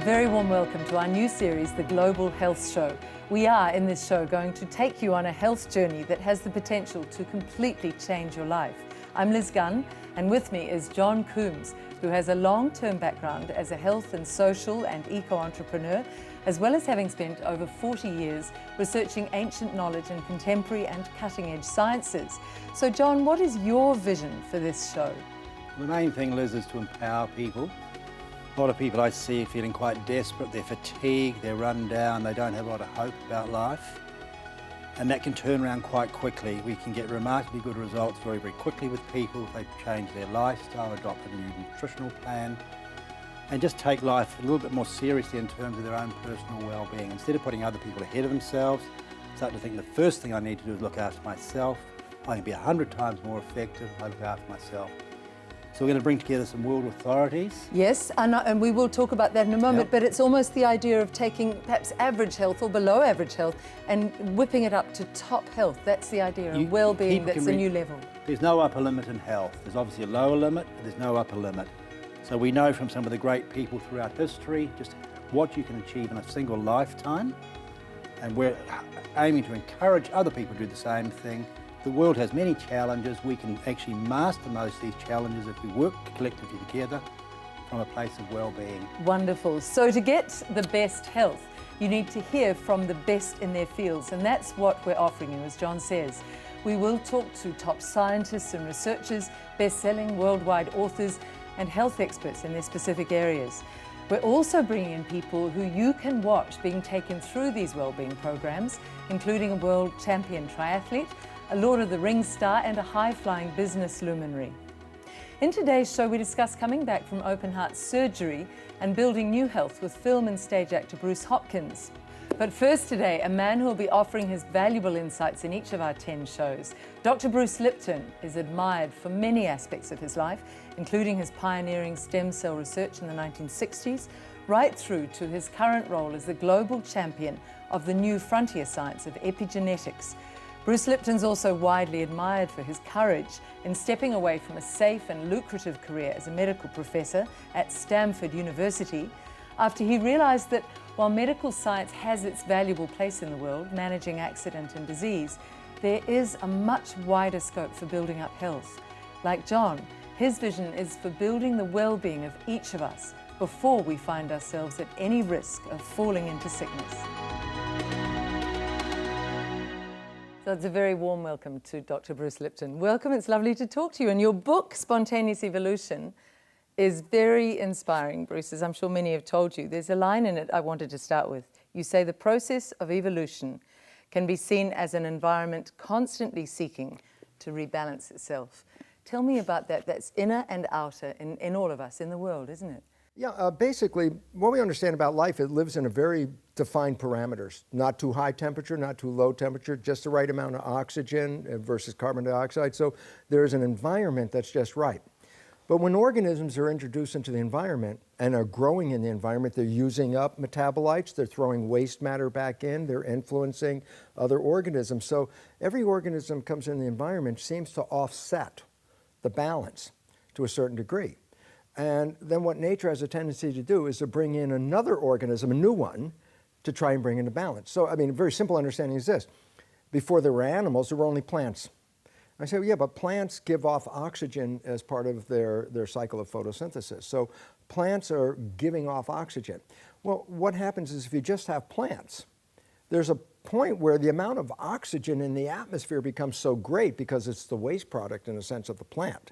very warm welcome to our new series, The Global Health Show. We are, in this show, going to take you on a health journey that has the potential to completely change your life. I'm Liz Gunn, and with me is John Coombs, who has a long-term background as a health and social and eco-entrepreneur, as well as having spent over 40 years researching ancient knowledge in contemporary and cutting-edge sciences. So, John, what is your vision for this show? The main thing, Liz, is to empower people. A lot of people I see feeling quite desperate, they're fatigued, they're run down, they don't have a lot of hope about life. And that can turn around quite quickly. We can get remarkably good results very, very quickly with people if they change their lifestyle, adopt a new nutritional plan, and just take life a little bit more seriously in terms of their own personal well-being. Instead of putting other people ahead of themselves, start to think the first thing I need to do is look after myself. I can be 100 times more effective if I look after myself. So we're going to bring together some world authorities. Yes, and we will talk about that in a moment, Yep. but it's almost the idea of taking perhaps average health or below average health and whipping it up to top health. That's the idea of well-being, that's a new level. There's no upper limit in health. There's obviously a lower limit, but there's no upper limit. So we know from some of the great people throughout history just what you can achieve in a single lifetime, and we're aiming to encourage other people to do the same thing. The world has many challenges. We can actually master most of these challenges if we work collectively together from a place of well-being. Wonderful. So to get the best health, you need to hear from the best in their fields, and that's what we're offering you, as John says. We will talk to top scientists and researchers, best-selling worldwide authors, and health experts in their specific areas. We're also bringing in people who you can watch being taken through these well-being programs, including a world champion triathlete, a Lord of the Rings star, and a high-flying business luminary. In today's show, we discuss coming back from open heart surgery and building new health with film and stage actor Bruce Hopkins. But first today, a man who will be offering his valuable insights in each of our 10 shows. Dr. Bruce Lipton is admired for many aspects of his life, including his pioneering stem cell research in the 1960s, right through to his current role as the global champion of the new frontier science of epigenetics. Bruce Lipton's also widely admired for his courage in stepping away from a safe and lucrative career as a medical professor at Stanford University after he realized that while medical science has its valuable place in the world, managing accident and disease, there is a much wider scope for building up health. Like John, his vision is for building the well-being of each of us before we find ourselves at any risk of falling into sickness. So it's a very warm welcome to Dr. Bruce Lipton. Welcome, it's lovely to talk to you. And your book, Spontaneous Evolution, is very inspiring, Bruce, as I'm sure many have told you. There's a line in it I wanted to start with. You say the process of evolution can be seen as an environment constantly seeking to rebalance itself. Tell me about that. That's inner and outer in all of us, in the world, isn't it? Yeah, basically, what we understand about life, it lives in a very defined parameters. Not too high temperature, not too low temperature, just the right amount of oxygen versus carbon dioxide. So there's an environment that's just right. But when organisms are introduced into the environment and are growing in the environment, they're using up metabolites, they're throwing waste matter back in, they're influencing other organisms. So every organism comes in the environment seems to offset the balance to a certain degree. And then what nature has a tendency to do is to bring in another organism, a new one, to try and bring into balance. So, I mean, a very simple understanding is this. Before there were animals, there were only plants. I say, well, yeah, but plants give off oxygen as part of their cycle of photosynthesis. So plants are giving off oxygen. Well, what happens is if you just have plants, there's a point where the amount of oxygen in the atmosphere becomes so great because it's the waste product, in a sense, of the plant,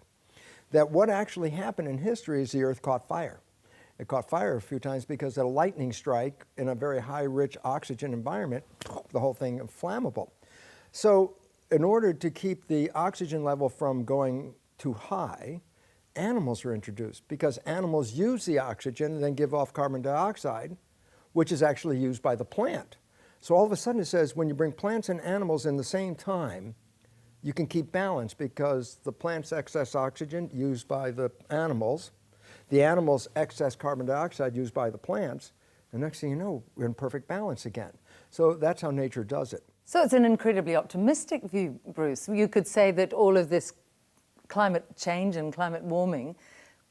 that what actually happened in history is the Earth caught fire. It caught fire a few times because of a lightning strike in a very high, rich oxygen environment, the whole thing flammable. So in order to keep the oxygen level from going too high, animals are introduced because animals use the oxygen and then give off carbon dioxide, which is actually used by the plant. So all of a sudden it says when you bring plants and animals in the same time, you can keep balance because the plant's excess oxygen used by the animals excess carbon dioxide used by the plants, and next thing you know, we're in perfect balance again. So that's how nature does it. So it's an incredibly optimistic view, Bruce. You could say that all of this climate change and climate warming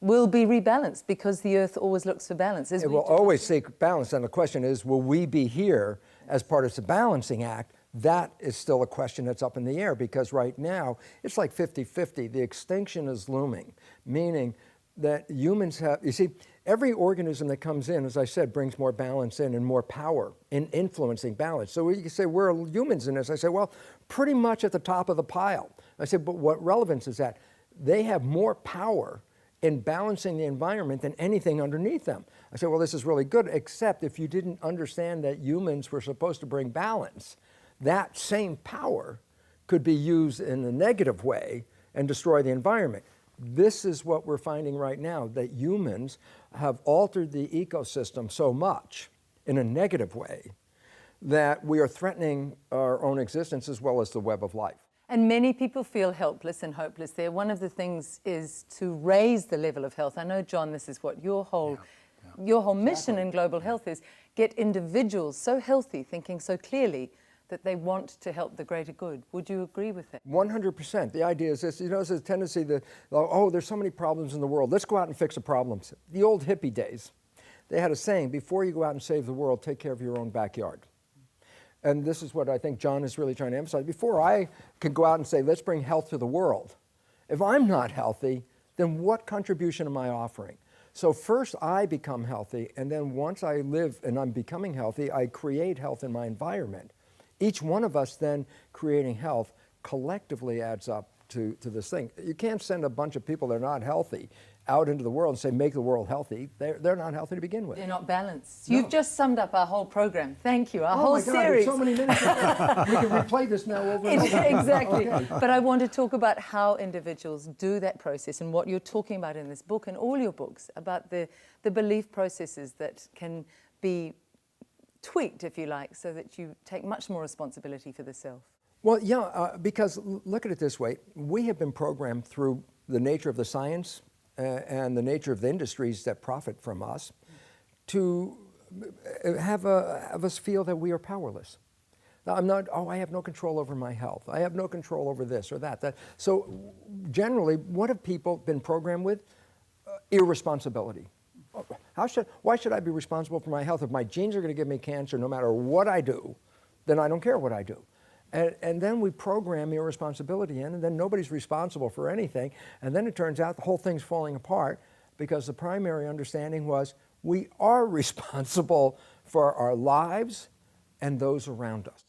will be rebalanced because the earth always looks for balance. It will always seek balance, and the question is, will we be here as part of the balancing act? That is still a question that's up in the air, because right now it's like 50-50. The extinction is looming, meaning that humans have, you see, every organism that comes in, as I said, brings more balance in and more power in influencing balance. So you say, where are humans in this? I say, well, pretty much at the top of the pile. I said, but what relevance is that? They have more power in balancing the environment than anything underneath them. I said, well, this is really good, except if you didn't understand that humans were supposed to bring balance, that same power could be used in a negative way and destroy the environment. This is what we're finding right now, that humans have altered the ecosystem so much in a negative way that we are threatening our own existence as well as the web of life. And many people feel helpless and hopeless there. One of the things is to raise the level of health. I know, John, this is what your whole mission in global health is, get individuals so healthy, thinking so clearly, that they want to help the greater good. Would you agree with that? 100%. The idea is this, there's a tendency that, oh, there's so many problems in the world. Let's go out and fix the problems. The old hippie days, they had a saying, before you go out and save the world, take care of your own backyard. And this is what I think John is really trying to emphasize. Before I can go out and say, let's bring health to the world, if I'm not healthy, then what contribution am I offering? So first I become healthy, and then once I live and I'm becoming healthy, I create health in my environment. Each one of us then creating health collectively adds up to this thing. You can't send a bunch of people that are not healthy out into the world and say, make the world healthy. They're not healthy to begin with. They're not balanced. No. You've just summed up our whole program. Thank you. Our oh whole my God, series. There's so many minutes. We can replay this now over and over. Exactly. Okay. But I want to talk about how individuals do that process and what you're talking about in this book and all your books about the belief processes that can be tweaked, if you like, so that you take much more responsibility for the self. Well, yeah, because look at it this way. We have been programmed through the nature of the science and the nature of the industries that profit from us to have us feel that we are powerless. Now, I have no control over my health. I have no control over this or that. So generally, what have people been programmed with? Irresponsibility. Why should I be responsible for my health? If my genes are going to give me cancer no matter what I do, then I don't care what I do. And then we program irresponsibility in, and then nobody's responsible for anything. And then it turns out the whole thing's falling apart because the primary understanding was we are responsible for our lives and those around us.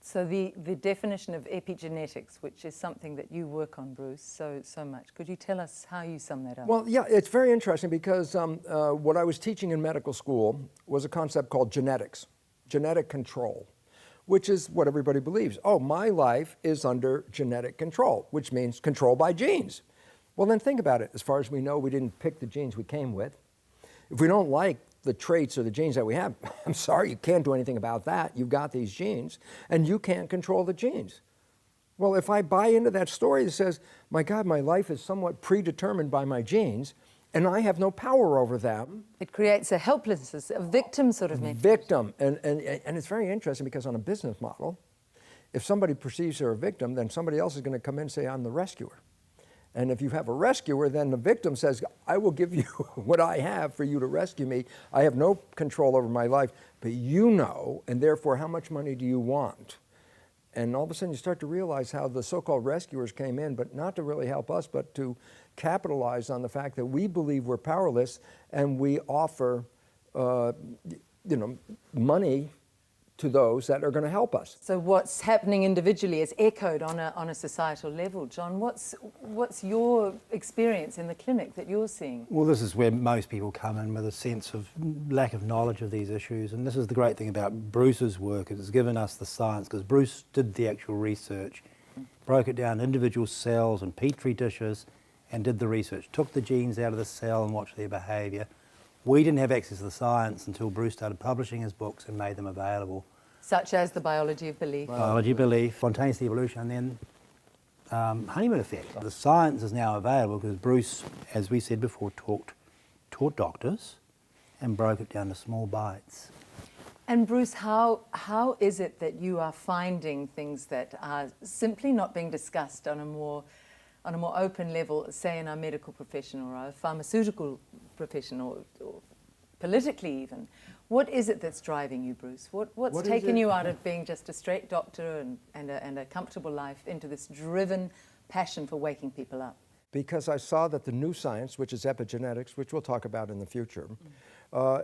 So the definition of epigenetics, which is something that you work on, Bruce, so much. Could you tell us how you sum that up? Well, yeah, it's very interesting because what I was teaching in medical school was a concept called genetics, genetic control, which is what everybody believes. Oh, my life is under genetic control, which means control by genes. Well, then think about it. As far as we know, we didn't pick the genes we came with. If we don't like the traits or the genes that we have, I'm sorry, you can't do anything about that. You've got these genes, and you can't control the genes. Well, if I buy into that story that says, my God, my life is somewhat predetermined by my genes, and I have no power over them. It creates a helplessness, a victim sort of mentality. Victim, and it's very interesting because on a business model, if somebody perceives they're a victim, then somebody else is going to come in and say, I'm the rescuer. And if you have a rescuer, then the victim says, I will give you what I have for you to rescue me. I have no control over my life, but you know, and therefore, how much money do you want? And all of a sudden you start to realize how the so-called rescuers came in, but not to really help us, but to capitalize on the fact that we believe we're powerless, and we offer money to those that are going to help us. So what's happening individually is echoed on a societal level. John, what's your experience in the clinic that you're seeing? Well, this is where most people come in with a sense of lack of knowledge of these issues, and this is the great thing about Bruce's work. It has given us the science, because Bruce did the actual research, broke it down individual cells and petri dishes, and did the research, took the genes out of the cell and watched their behaviour. We didn't have access to the science until Bruce started publishing his books and made them available. Such as the biology of belief. Biology of belief, spontaneous evolution, and then honeymoon effect. The science is now available because Bruce, as we said before, taught doctors and broke it down to small bites. And Bruce, how is it that you are finding things that are simply not being discussed on a more on a more open level, say in our medical profession or our pharmaceutical profession or politically even. What is it that's driving you, Bruce? What's taken you out of being just a straight doctor and a comfortable life into this driven passion for waking people up? Because I saw that the new science, which is epigenetics, which we'll talk about in the future,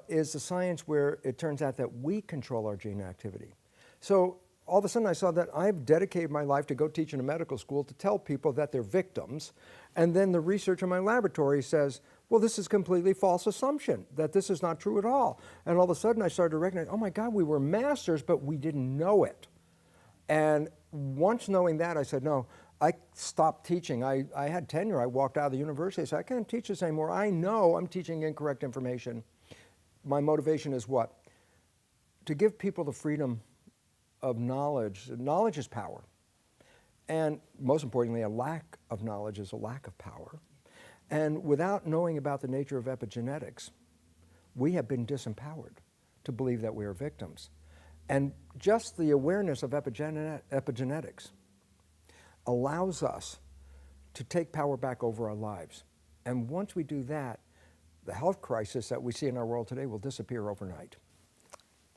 is the science where it turns out that we control our gene activity. So all of a sudden I saw that I've dedicated my life to go teach in a medical school to tell people that they're victims, and then the research in my laboratory says, well, this is a completely false assumption, that this is not true at all. And all of a sudden I started to recognize, oh my God, we were masters, but we didn't know it. And once knowing that, I said, no, I stopped teaching. I had tenure. I walked out of the university. I said, I can't teach this anymore. I know I'm teaching incorrect information. My motivation is what? To give people the freedom of knowledge. Knowledge is power. And most importantly, a lack of knowledge is a lack of power. And without knowing about the nature of epigenetics, we have been disempowered to believe that we are victims. And just the awareness of epigenetics allows us to take power back over our lives. And once we do that, the health crisis that we see in our world today will disappear overnight.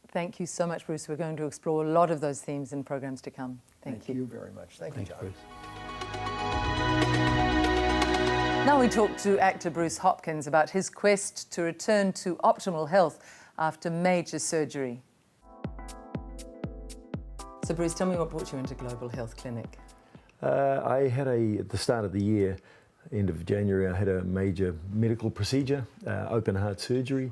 Thank you so much, Bruce. We're going to explore a lot of those themes in programs to come. Thank you. Thank you very much. Thank you, John. Bruce. Now we talk to actor Bruce Hopkins about his quest to return to optimal health after major surgery. So Bruce, tell me what brought you into Global Health Clinic. I had at the start of the year, end of January, I had a major medical procedure, open heart surgery,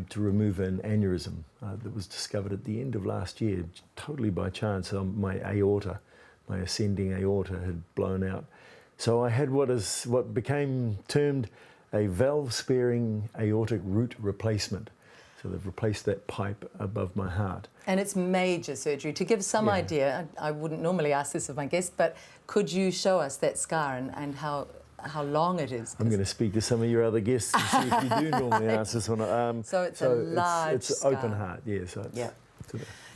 to remove an aneurysm that was discovered at the end of last year, totally by chance. My aorta, my ascending aorta had blown out. So I had what became termed a valve-sparing aortic root replacement. So they've replaced that pipe above my heart. And it's major surgery. To give some idea, I wouldn't normally ask this of my guest, but could you show us that scar and how long it is? I'm going to speak to some of your other guests and see if you do normally ask this one. So it's a large it's scar. open heart, yeah. So it's,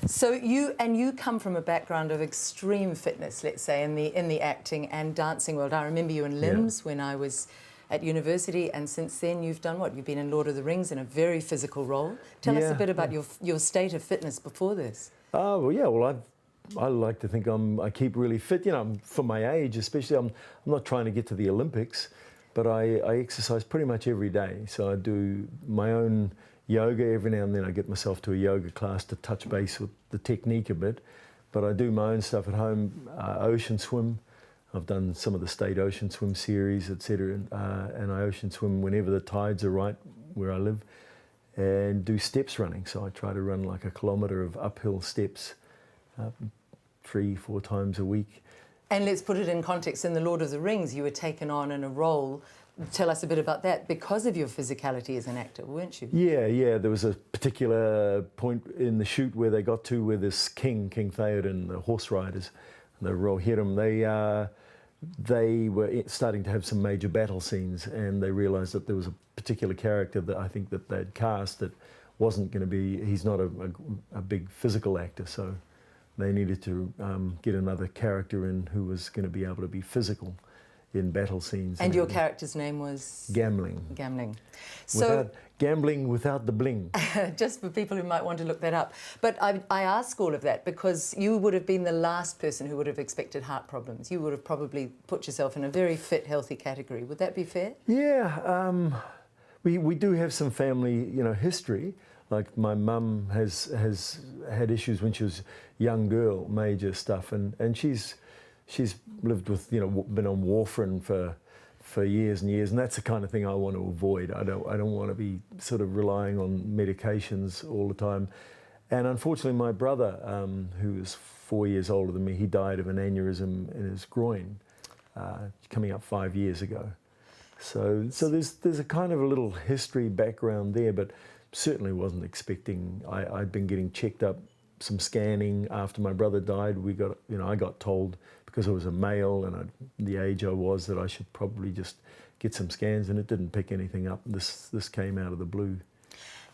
So you come from a background of extreme fitness, let's say, in the acting and dancing world. I remember you in Limbs when I was at university, and since then you've done what? You've been in Lord of the Rings in a very physical role. Tell us a bit about your state of fitness before this. Oh, well, yeah, well, I like to think I keep really fit. You know, for my age especially, I'm not trying to get to the Olympics, but I exercise pretty much every day. So I do my own yoga. Every now and then I get myself to a yoga class to touch base with the technique a bit, but I do my own stuff at home, ocean swim. I've done some of the state ocean swim series, etc., and I ocean swim whenever the tides are right where I live, and do steps running. So I try to run like a kilometre of uphill steps 3-4 times a week. And let's put it in context. In the Lord of the Rings, you were taken on in a role. Tell us a bit about that, because of your physicality as an actor, weren't you? Yeah. There was a particular point in the shoot where they got to where this King Theoden, the horse riders, the Rohirrim, they were starting to have some major battle scenes, and they realised that there was a particular character that I think that they'd cast that wasn't going to be, he's not a big physical actor, so they needed to get another character in who was going to be able to be physical in battle scenes. And your character's name was? Gamling. So gambling without the bling. Just for people who might want to look that up. But I ask all of that because you would have been the last person who would have expected heart problems. You would have probably put yourself in a very fit, healthy category. Would that be fair? Yeah. We do have some family, history. Like my mum has had issues when she was a young girl, major stuff, and she's lived with, been on warfarin for years and years, and that's the kind of thing I want to avoid. I don't want to be sort of relying on medications all the time. And unfortunately, my brother, who is 4 years older than me, he died of an aneurysm in his groin, coming up 5 years ago. So there's a kind of a little history background there, but certainly wasn't expecting. I'd been getting checked up, some scanning after my brother died. I got told, because I was a male and the age I was, that I should probably just get some scans, and it didn't pick anything up. This came out of the blue.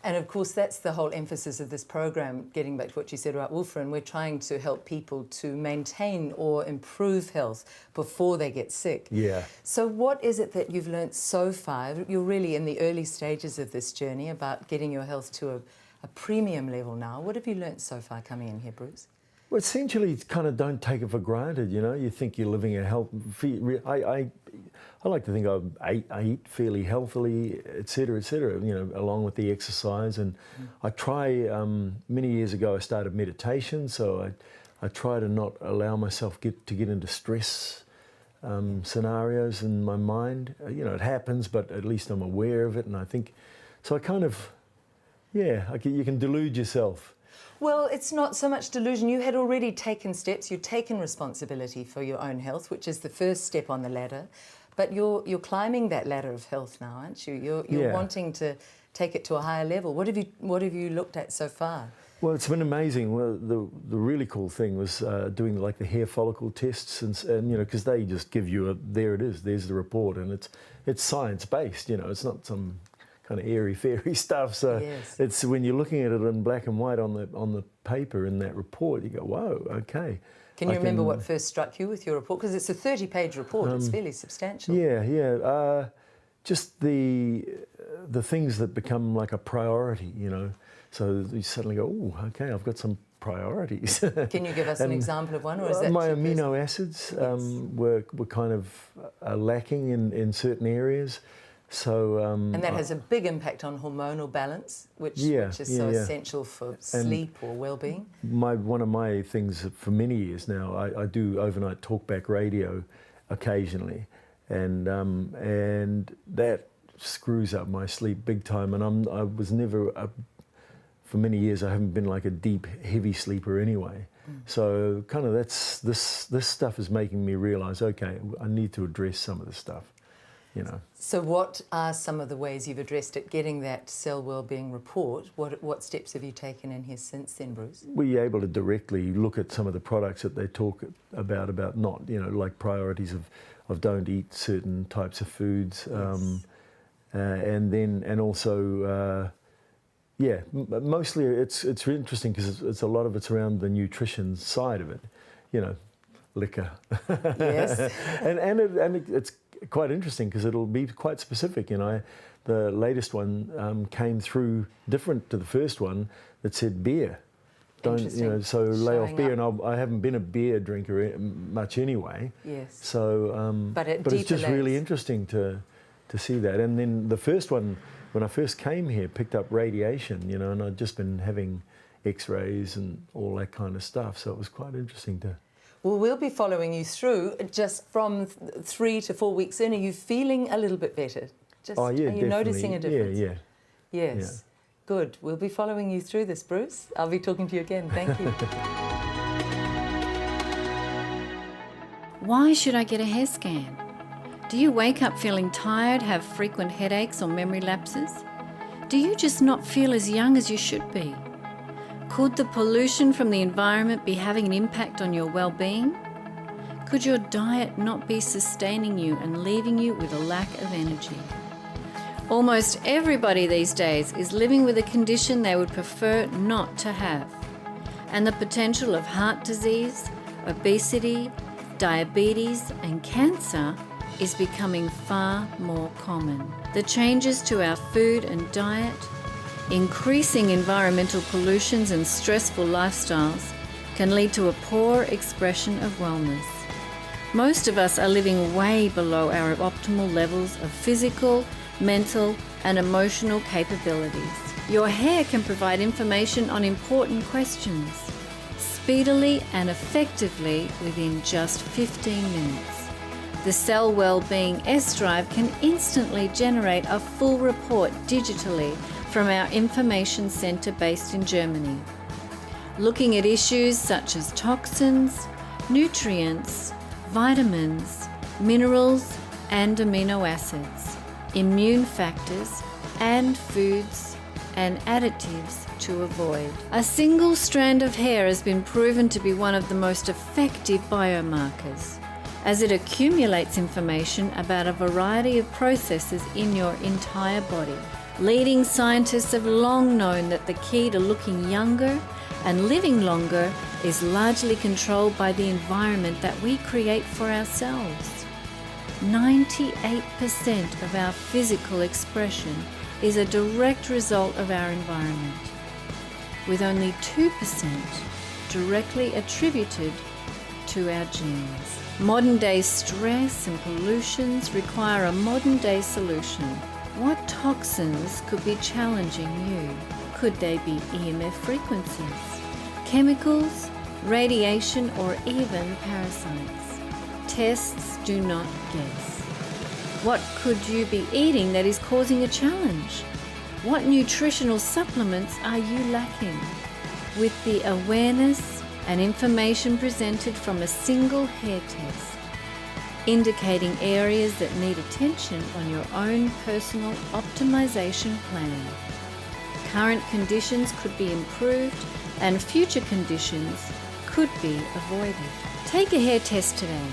And of course, that's the whole emphasis of this program, getting back to what you said about warfarin. We're trying to help people to maintain or improve health before they get sick. Yeah. So what is it that you've learnt so far? You're really in the early stages of this journey about getting your health to a premium level now. What have you learnt so far coming in here, Bruce? Well, essentially, kind of don't take it for granted, you know. You think you're living a health... I like to think I eat fairly healthily, et cetera, you know, along with the exercise. And I try, many years ago, I started meditation, so I try to not allow myself to get into stress scenarios in my mind. You know, it happens, but at least I'm aware of it. And I think, so I kind of, you can delude yourself. Well, it's not so much delusion. You had already taken steps. You'd taken responsibility for your own health, which is the first step on the ladder. But you're climbing that ladder of health now, aren't you? You're wanting to take it to a higher level. What have you looked at so far? Well, it's been amazing. Well, the really cool thing was doing like the hair follicle tests, and you know, because they just give you there it is, there's the report, and it's science based. You know, it's not some kind of airy fairy stuff. So yes. It's when you're looking at it in black and white on the paper in that report, you go, whoa, okay. Can you remember what first struck you with your report? Because it's a 30-page report. It's fairly substantial. Yeah. Just the things that become like a priority, you know. So you suddenly go, oh, okay, I've got some priorities. Can you give us an example of one, or is that my too amino acids were kind of lacking in certain areas. So and that has a big impact on hormonal balance, which is so essential for sleep or well-being. One of my things for many years now, I do overnight talkback radio occasionally, and that screws up my sleep big time. And I was never for many years I haven't been like a deep, heavy sleeper anyway. So kind of this stuff is making me realise, okay, I need to address some of this stuff. You know. So what are some of the ways you've addressed it, getting that Cell-Wellbeing report? What steps have you taken in here since then, Bruce? Were you able to directly look at some of the products that they talk about not, you know, like priorities of don't eat certain types of foods, and also mostly it's interesting because it's a lot of it's around the nutrition side of it, you know, liquor. Yes. and it's quite interesting because it'll be quite specific. You know, the latest one came through different to the first one that said beer. Don't, you know, so lay off beer. And I haven't been a beer drinker much anyway. Yes. So, but it's just really interesting to see that. And then the first one, when I first came here, picked up radiation. You know, and I'd just been having X-rays and all that kind of stuff. So it was quite interesting to. Well, we'll be following you through just from 3 to 4 weeks in. Are you feeling a little bit better? Are you definitely. Noticing a difference? Yeah. Yes. Yeah. Good. We'll be following you through this, Bruce. I'll be talking to you again. Thank you. Why should I get a hair scan? Do you wake up feeling tired, have frequent headaches or memory lapses? Do you just not feel as young as you should be? Could the pollution from the environment be having an impact on your well-being? Could your diet not be sustaining you and leaving you with a lack of energy? Almost everybody these days is living with a condition they would prefer not to have. And the potential of heart disease, obesity, diabetes and cancer is becoming far more common. The changes to our food and diet, increasing environmental pollutions and stressful lifestyles can lead to a poor expression of wellness. Most of us are living way below our optimal levels of physical, mental, and emotional capabilities. Your hair can provide information on important questions speedily and effectively within just 15 minutes. The Cell-Wellbeing S-Drive can instantly generate a full report digitally from our information centre based in Germany, looking at issues such as toxins, nutrients, vitamins, minerals and amino acids, immune factors and foods and additives to avoid. A single strand of hair has been proven to be one of the most effective biomarkers, as it accumulates information about a variety of processes in your entire body. Leading scientists have long known that the key to looking younger and living longer is largely controlled by the environment that we create for ourselves. 98% of our physical expression is a direct result of our environment, with only 2% directly attributed to our genes. Modern-day stress and pollutions require a modern-day solution. What toxins could be challenging you? Could they be EMF frequencies, chemicals, radiation, or even parasites? Tests do not guess. What could you be eating that is causing a challenge? What nutritional supplements are you lacking? With the awareness and information presented from a single hair test, indicating areas that need attention on your own personal optimization plan. Current conditions could be improved and future conditions could be avoided. Take a hair test today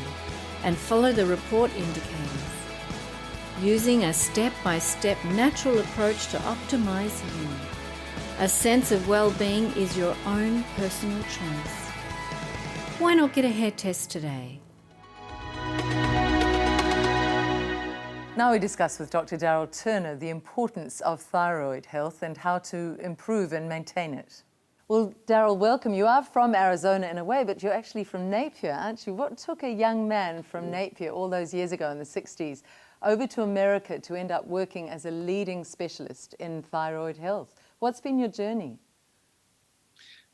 and follow the report indicators, using a step-by-step natural approach to optimize you. A sense of well-being is your own personal choice. Why not get a hair test today? Now we discuss with Dr. Darryl Turner the importance of thyroid health and how to improve and maintain it. Well, Darryl, welcome. You are from Arizona in a way, but you're actually from Napier, aren't you? What took a young man from Napier all those years ago in the 60s over to America to end up working as a leading specialist in thyroid health? What's been your journey?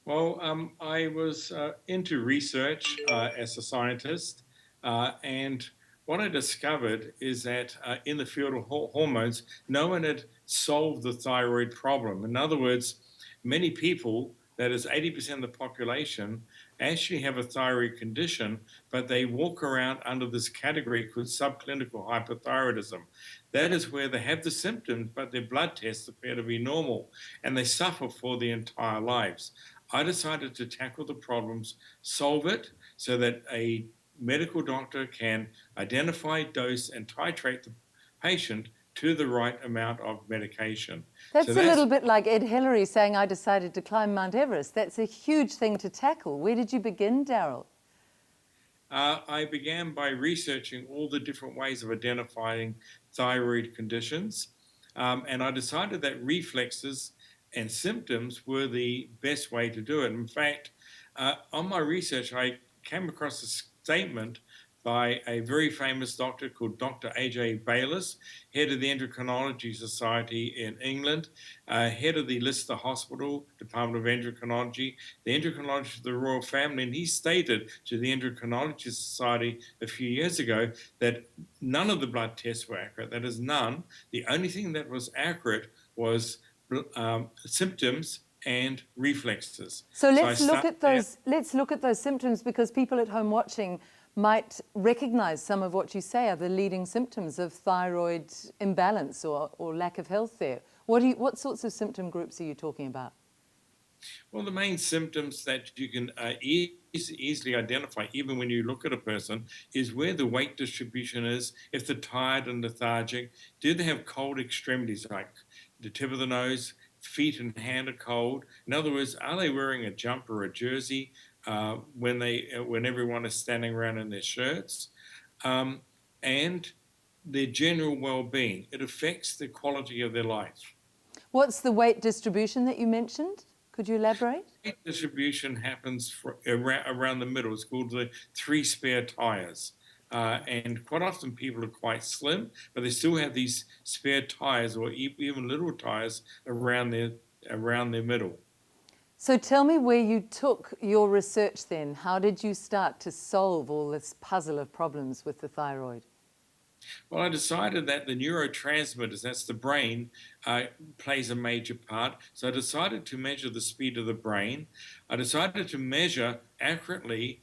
Well, I was into research as a scientist, and what I discovered is that in the field of hormones, no one had solved the thyroid problem. In other words, many people, that is 80% of the population, actually have a thyroid condition, but they walk around under this category called subclinical hypothyroidism. That is where they have the symptoms, but their blood tests appear to be normal, and they suffer for their entire lives. I decided to tackle the problems, solve it, so that a medical doctor can identify, dose, and titrate the patient to the right amount of medication. That's a little bit like Ed Hillary saying, I decided to climb Mount Everest. That's a huge thing to tackle. Where did you begin, Darryl? I began by researching all the different ways of identifying thyroid conditions, and I decided that reflexes and symptoms were the best way to do it. In fact, on my research, I came across a statement by a very famous doctor called Dr. A.J. Bayliss, head of the Endocrinology Society in England, head of the Lister Hospital, Department of Endocrinology, the endocrinologist of the Royal Family, and he stated to the Endocrinology Society a few years ago that none of the blood tests were accurate. That is, none. The only thing that was accurate was symptoms and reflexes. So let's look at those. Let's look at those symptoms, because people at home watching might recognize some of what you say are the leading symptoms of thyroid imbalance or lack of health there. What sorts of symptom groups are you talking about? Well, the main symptoms that you can easily identify, even when you look at a person, is where the weight distribution is, if they're tired and lethargic, do they have cold extremities like the tip of the nose, feet and hand are cold. In other words, are they wearing a jumper or a jersey when everyone is standing around in their shirts? And their general well-being. It affects the quality of their life. What's the weight distribution that you mentioned? Could you elaborate? Weight distribution happens around the middle. It's called the 3 spare tires. And quite often people are quite slim, but they still have these spare tires or even little tires around their middle. So tell me where you took your research then. How did you start to solve all this puzzle of problems with the thyroid? Well, I decided that the neurotransmitters, that's the brain, plays a major part. So I decided to measure the speed of the brain. I decided to measure accurately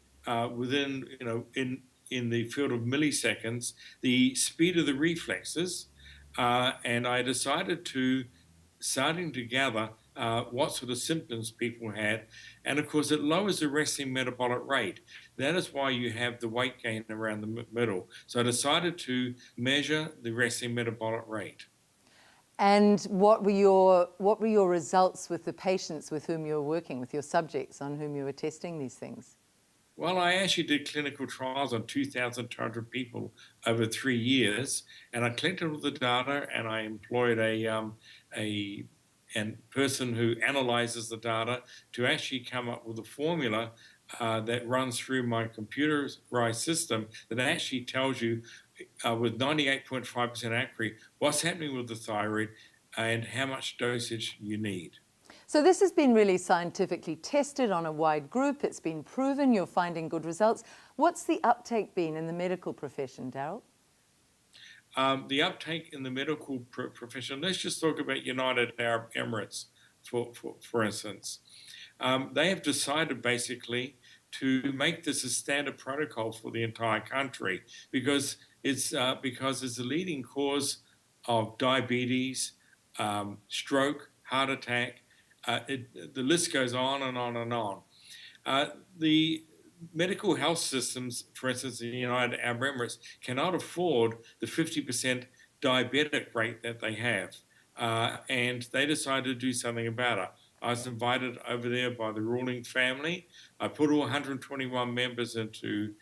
within, in the field of milliseconds, the speed of the reflexes. And I decided to starting to gather what sort of symptoms people had. And of course, it lowers the resting metabolic rate. That is why you have the weight gain around the middle. So I decided to measure the resting metabolic rate. And what were your results with the patients with whom you were working, with your subjects on whom you were testing these things? Well, I actually did clinical trials on 2,200 people over 3 years, and I collected all the data, and I employed a person who analyzes the data to actually come up with a formula that runs through my computerized system that actually tells you with 98.5% accuracy what's happening with the thyroid and how much dosage you need. So this has been really scientifically tested on a wide group. It's been proven. You're finding good results. What's the uptake been in the medical profession, Daryl? The uptake in the medical profession, let's just talk about United Arab Emirates, for instance. They have decided basically to make this a standard protocol for the entire country because it's a leading cause of diabetes, stroke, heart attack. The list goes on and on and on. The medical health systems, for instance, in the United Arab Emirates, cannot afford the 50% diabetic rate that they have. And they decided to do something about it. I was invited over there by the ruling family. I put all 121 members into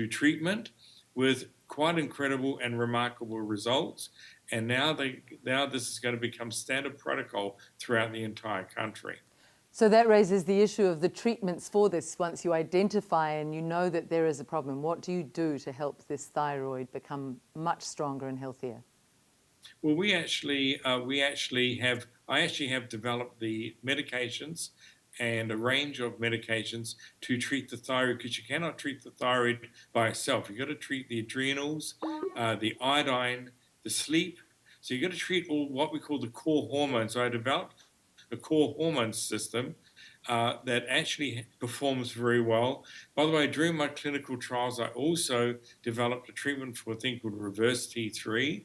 treatment with quite incredible and remarkable results. And now this is going to become standard protocol throughout the entire country. So that raises the issue of the treatments for this. Once you identify and you know that there is a problem, what do you do to help this thyroid become much stronger and healthier? Well, I actually have developed the medications and a range of medications to treat the thyroid, because you cannot treat the thyroid by itself. You've got to treat the adrenals, the iodine, the sleep. So you've got to treat all what we call the core hormones. So I developed a core hormone system that actually performs very well. By the way, during my clinical trials, I also developed a treatment for a thing called reverse T3,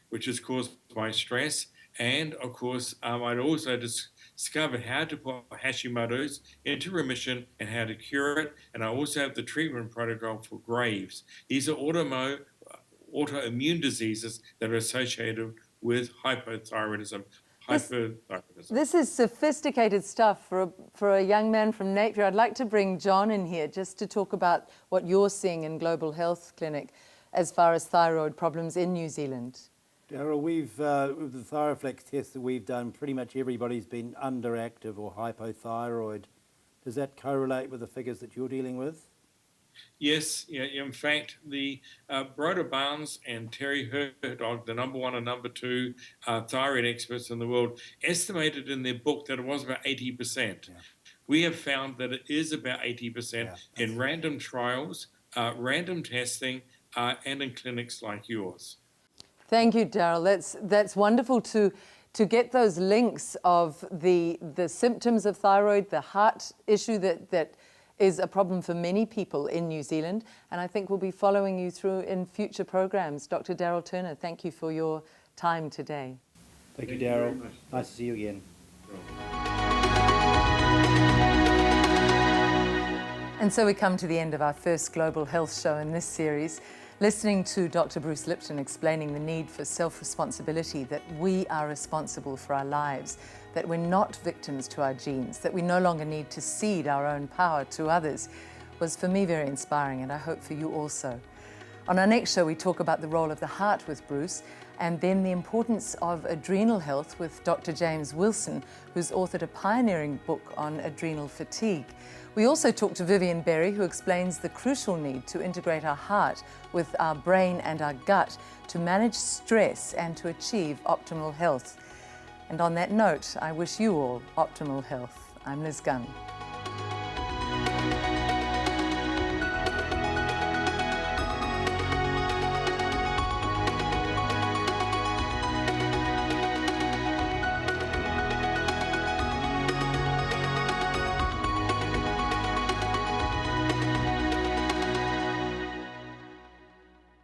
which is caused by stress. And of course, I'd also discovered how to put Hashimoto's into remission and how to cure it. And I also have the treatment protocol for Graves. These are autoimmune diseases that are associated with hypothyroidism. This is sophisticated stuff for a young man from Napier. I'd like to bring John in here just to talk about what you're seeing in Global Health Clinic as far as thyroid problems in New Zealand. Daryl, with the Thyroflex test that we've done, pretty much everybody's been underactive or hypothyroid. Does that correlate with the figures that you're dealing with? Yes, yeah. In fact, the Broda Barnes and Terry Herdog, the number 1 and number 2 thyroid experts in the world, estimated in their book that it was about 80%. Yeah. We have found that it is about 80% in random trials, random testing, and in clinics like yours. Thank you, Daryl. That's wonderful to get those links of the symptoms of thyroid, the heart issue that is a problem for many people in New Zealand. And I think we'll be following you through in future programs. Dr. Daryl Turner, thank you for your time today. Thank you, Daryl. Nice to see you again. And so we come to the end of our first Global Health show in this series, listening to Dr. Bruce Lipton explaining the need for self-responsibility, that we are responsible for our lives, that we're not victims to our genes, that we no longer need to cede our own power to others, was for me very inspiring, and I hope for you also. On our next show, we talk about the role of the heart with Bruce, and then the importance of adrenal health with Dr. James Wilson, who's authored a pioneering book on adrenal fatigue. We also talk to Vivian Berry, who explains the crucial need to integrate our heart with our brain and our gut to manage stress and to achieve optimal health. And on that note, I wish you all optimal health. I'm Liz Gunn.